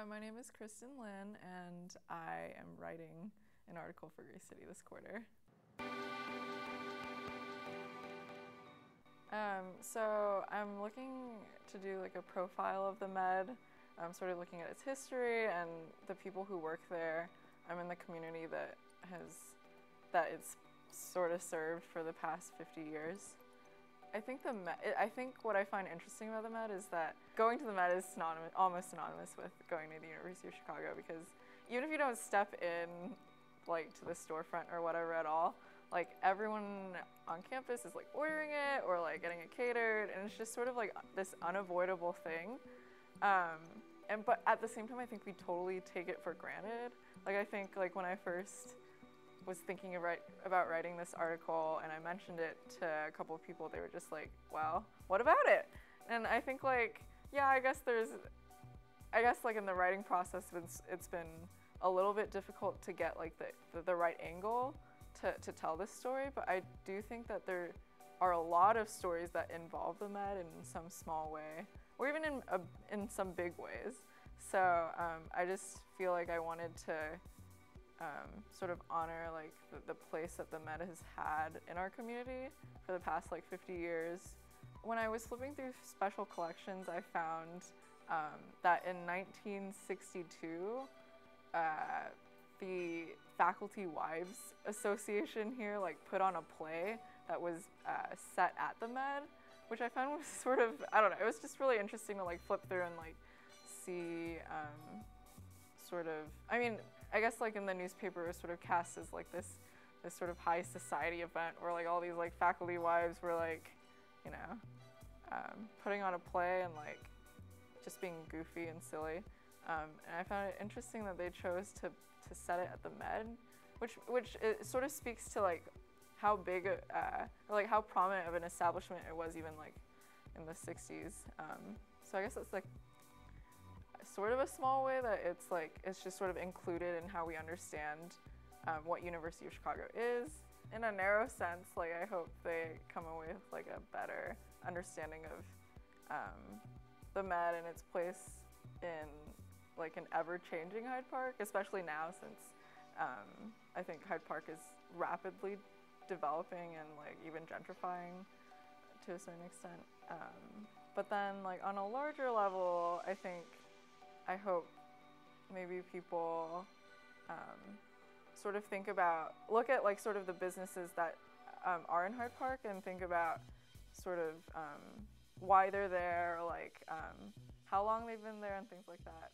My name is Kristin and I am writing an article for Gray City this quarter. So I'm looking to do like a profile of the Med. I'm sort of looking at its history and the people who work there. I'm in the community that it's sort of served for the past 50 years. I think what I find interesting about the Med is that going to the Med is almost synonymous with going to the University of Chicago, because even if you don't step in like to the storefront or whatever at all, like everyone on campus is like ordering it or like getting it catered, and it's just sort of like this unavoidable thing. But at the same time, I think we totally take it for granted. Like I think like when I first was thinking about writing this article and I mentioned it to a couple of people, they were just like, well, what about it? And I think like, yeah, I guess like in the writing process, it's been a little bit difficult to get like the right angle to tell this story, but I do think that there are a lot of stories that involve the Med in some small way, or even in some big ways. So I just feel like I wanted to sort of honor like the place that the Med has had in our community for the past like 50 years. When I was flipping through special collections, I found that in 1962, the Faculty Wives Association here like put on a play that was set at the Med, which I found was sort of, I don't know, it was just really interesting to like flip through and like see sort of, I mean, I guess like in the newspaper it was sort of cast as like this sort of high society event where like all these like faculty wives were like, you know, putting on a play and like just being goofy and silly. And I found it interesting that they chose to set it at the Med, which it sort of speaks to like how big, or like how prominent of an establishment it was even like in the 60s. So I guess it's like sort of a small way that it's just sort of included in how we understand what University of Chicago is. In a narrow sense, like I hope they come away with like a better understanding of the Med and its place in like an ever-changing Hyde Park, especially now since I think Hyde Park is rapidly developing and like even gentrifying to a certain extent. But then like on a larger level, I hope maybe people sort of look at like sort of the businesses that are in Hyde Park and think about sort of why they're there, or like how long they've been there and things like that.